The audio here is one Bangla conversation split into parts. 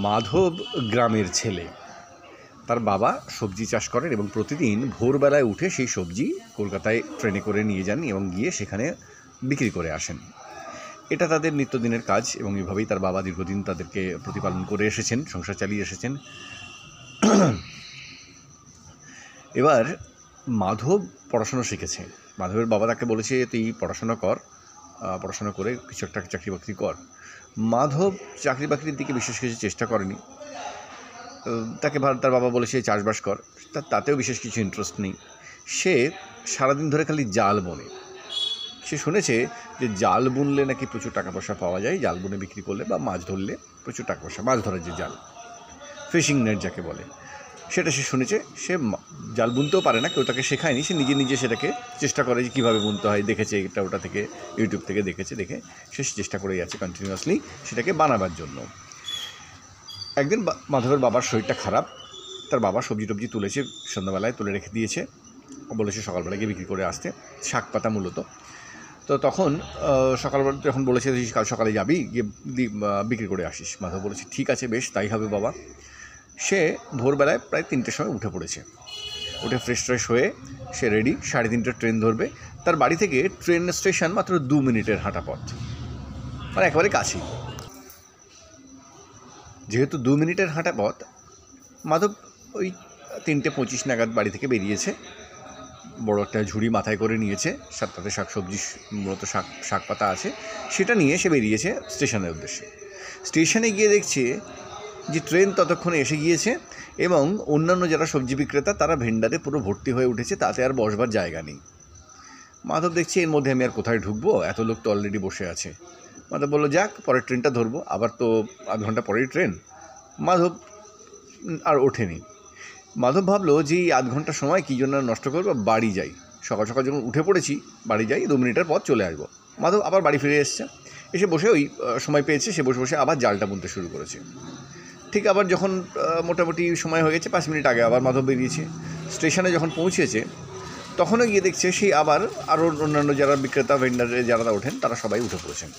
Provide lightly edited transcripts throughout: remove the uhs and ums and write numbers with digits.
মাধব গ্রামের ছেলে। তার বাবা সবজি চাষ করেন এবং প্রতিদিন ভোরবেলায় উঠে সেই সবজি কলকাতায় ট্রেনে করে নিয়ে যান এবং গিয়ে সেখানে বিক্রি করে আসেন। এটা তাদের নিত্যদিনের কাজ এবং এভাবেই তার বাবা দীর্ঘদিন তাদেরকে প্রতিপালন করে এসেছেন, সংসার চালিয়ে এসেছেন। এবার মাধব পড়াশোনা শিখেছে। মাধবের বাবা তাকে বলেছে, তুই পড়াশোনা কর, পড়াশোনা করে কিছু একটা চাকরি বাকরি কর। মাধব চাকরি বাকরির দিকে বিশেষ কিছু চেষ্টা করেনি। তাকে তার বাবা বলেছে চাষবাস কর, তাতেও বিশেষ কিছু ইন্টারেস্ট নেই। সে সারাদিন ধরে খালি জাল বোনে। সে শুনেছে যে জাল বুনলে নাকি প্রচুর টাকা পয়সা পাওয়া যায়, জাল বুনে বিক্রি করলে বা মাছ ধরলে প্রচুর টাকা পয়সা, মাছ ধরার যে জাল, ফিশিং নেট যাকে বলে, সেটা সে শুনেছে। সে জাল বুনতেও পারে না, কেউ তাকে শেখায়নি, সে নিজে নিজে সেটাকে চেষ্টা করে যে কীভাবে বুনতে হয়, দেখেছে এটা ওটা থেকে, ইউটিউব থেকে দেখে সে চেষ্টা করেই আছে কন্টিনিউয়াসলি সেটাকে বানাবার জন্য। একদিন মাধবের বাবার শরীরটা খারাপ। তার বাবা সবজি টবজি তুলেছে, সন্ধ্যাবেলায় তুলে রেখে দিয়েছে, বলেছে সকালবেলা গিয়ে বিক্রি করে আসতে, শাক পাতা মূলত। তো তখন সকালবেলা যখন বলেছে কাল সকালে যাবি, গিয়ে বিক্রি করে আসিস। মাধব বলেছে ঠিক আছে, বেশ তাই হবে বাবা। সে ভোরবেলায় প্রায় 3টের সময় উঠে পড়েছে। উঠে ফ্রেশ হয়ে সে রেডি, 3:30টার ট্রেন ধরবে। তার বাড়ি থেকে ট্রেন স্টেশন মাত্র 2 মিনিটের হাঁটা পথ, মানে একেবারে কাছেই। যেহেতু 2 মিনিটের হাঁটা পথ, মাধব ওই 3:25 নাগাদ বাড়ি থেকে বেরিয়েছে। বড় একটা ঝুড়ি মাথায় করে নিয়েছে, তাতে শাকসবজি মূলত শাক পাতা আছে, সেটা নিয়ে সে বেরিয়েছে স্টেশনের উদ্দেশ্যে। স্টেশনে গিয়ে দেখছে যে ট্রেন ততক্ষণে এসে গিয়েছে এবং অন্যান্য যারা সবজি বিক্রেতা তারা ভেন্ডারে পুরো ভর্তি হয়ে উঠেছে, তাতে আর বসবার জায়গা নেই। মাধব দেখছে এর মধ্যে আমি আর কোথায় ঢুকবো, এত লোক তো অলরেডি বসে আছে। মাধব বললো যাক, পরের ট্রেনটা ধরবো, আবার তো আধ ঘন্টা পরেই ট্রেন। মাধব আর ওঠেনি। মাধব ভাবলো যে এই আধ ঘন্টা সময় কী জন্য নষ্ট করবো, বাড়ি যাই, সকাল সকাল যখন উঠে পড়েছি বাড়ি যাই, 2 মিনিটের পর চলে আসবো। মাধব আবার বাড়ি ফিরে এসছে, এসে বসে ওই সময় পেয়েছে, সে বসে আবার জালটা বুনতে শুরু করেছে। ঠিক আবার যখন মোটামুটি সময় হয়ে গেছে, 5 মিনিট আগে আবার মাধব বেরিয়েছে। স্টেশনে যখন পৌঁছেছে তখনও গিয়ে দেখছে সেই আবার আরও অন্যান্য যারা বিক্রেতা ভেন্ডারে যারা ওঠেন তারা সবাই উঠে পড়েছেন।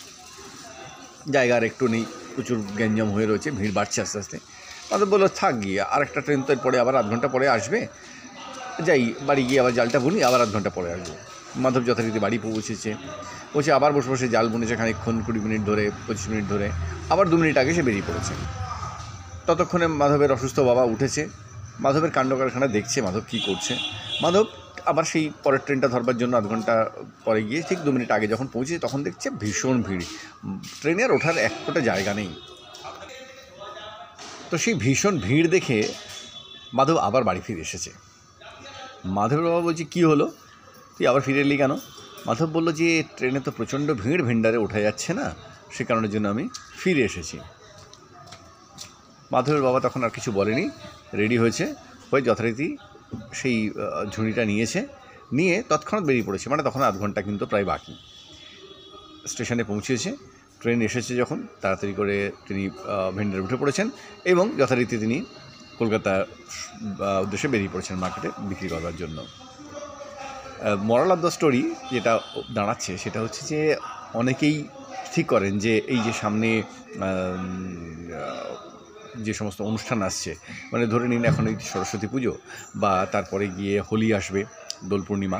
জায়গা আর একটু নেই, প্রচুর গ্যাঞ্জাম হয়ে রয়েছে, ভিড় বাড়ছে আস্তে আস্তে। মাধব বললো থাক, গিয়ে আর একটা ট্রেন তো এরপরে আবার আধ ঘন্টা পরে আসবে, যাই বাড়ি গিয়ে আবার জালটা বুনি, আবার আধ ঘন্টা পরে আসবো। মাধব যথারীতি বাড়ি পৌঁছেছে, আবার বসে জাল বুনেছে খানিকক্ষণ, 20 মিনিট ধরে, 25 মিনিট ধরে, আবার 2 মিনিট আগে সে বেরিয়ে পড়েছে। ততক্ষণে মাধবের অসুস্থ বাবা উঠেছে, মাধবের কাণ্ড কারখানা দেখছে মাধব কী করছে। মাধব আবার সেই পরের ট্রেনটা ধরবার জন্য আধ ঘন্টা পরে গিয়ে ঠিক 2 মিনিট আগে যখন পৌঁছে তখন দেখছে ভীষণ ভিড়, ট্রেনের ওঠার এক ফোঁটা জায়গা নেই। তো সেই ভীষণ ভিড় দেখে মাধব আবার বাড়ি ফিরে এসেছে। মাধবের বাবা বলছে কী হলো, তুই আবার ফিরে এলি কেন? মাধব বলল যে ট্রেনে তো প্রচণ্ড ভিড়, ভেন্ডারে ওঠা যাচ্ছে না, সে কারণের জন্য আমি ফিরে এসেছি। মাধবের বাবা তখন আর কিছু বলেনি, রেডি হয়েছে, যথারীতি সেই ঝুড়িটা নিয়ে তৎক্ষণাৎ বেরিয়ে পড়েছে। মানে তখন আধ ঘন্টা কিন্তু প্রায় বাকি। স্টেশনে পৌঁছেছে, ট্রেন এসেছে যখন, তাড়াতাড়ি করে তিনি ভেন্ডারে উঠে পড়েছেন এবং যথারীতি তিনি কলকাতার উদ্দেশ্যে বেরিয়ে পড়েছেন মার্কেটে বিক্রি করবার জন্য। মোরাল অফ দ্য স্টোরি যেটা দাঁড়াচ্ছে সেটা হচ্ছে যে অনেকেই ঠিক করেন যে এই যে সামনে যে সমস্ত অনুষ্ঠান আসছে, মানে ধরে নিন এখন এই সরস্বতী পুজো, বা তারপরে গিয়ে হোলি আসবে, দোল পূর্ণিমা,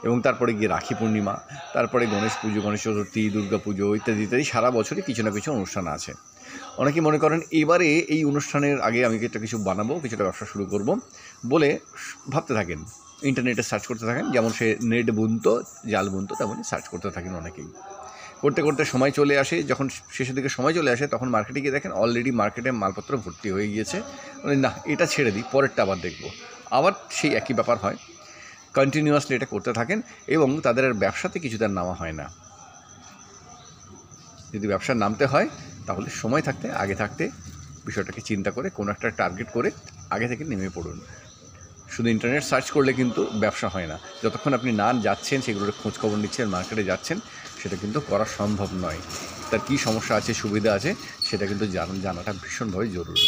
এবং তারপরে গিয়ে রাখি পূর্ণিমা, তারপরে গণেশ পুজো, গণেশ চতুর্থী, দুর্গা পুজো ইত্যাদি ইত্যাদি, সারা বছরই কিছু না কিছু অনুষ্ঠান আছে। অনেকে মনে করেন এবারে এই অনুষ্ঠানের আগে আমি একটা কিছু বানাবো, কিছুটা ব্যবসা শুরু করব বলে ভাবতে থাকেন, ইন্টারনেটে সার্চ করতে থাকেন, যেমন সে নেট বুনতো, জাল বুনতো, তেমনই সার্চ করতে থাকেন অনেকেই। করতে করতে সময় চলে আসে, যখন শেষের দিকে সময় চলে আসে তখন মার্কেটে গিয়ে দেখেন অলরেডি মার্কেটে মালপত্র ভর্তি হয়ে গিয়েছে। মানে না, এটা ছেড়ে দিই, পরেরটা আবার দেখব, আবার সেই একই ব্যাপার হয়। কন্টিনিউয়াসলি এটা করতে থাকেন এবং তাদের আর ব্যবসাতে কিছু তার নামা হয় না। যদি ব্যবসা নামতে হয় তাহলে সময় থাকতে, আগে থাকতে বিষয়টাকে চিন্তা করে কোনো একটা টার্গেট করে আগে থেকে নেমে পড়ুন। শুধু ইন্টারনেট সার্চ করলে কিন্তু ব্যবসা হয় না। যতক্ষণ আপনি না যাচ্ছেন, সেগুলোর খোঁজখবর নিচ্ছেন, মার্কেটে যাচ্ছেন, সেটা কিন্তু করা সম্ভব নয়। তার কী সমস্যা আছে, সুবিধা আছে, সেটা কিন্তু জানাটা ভীষণভাবে জরুরি।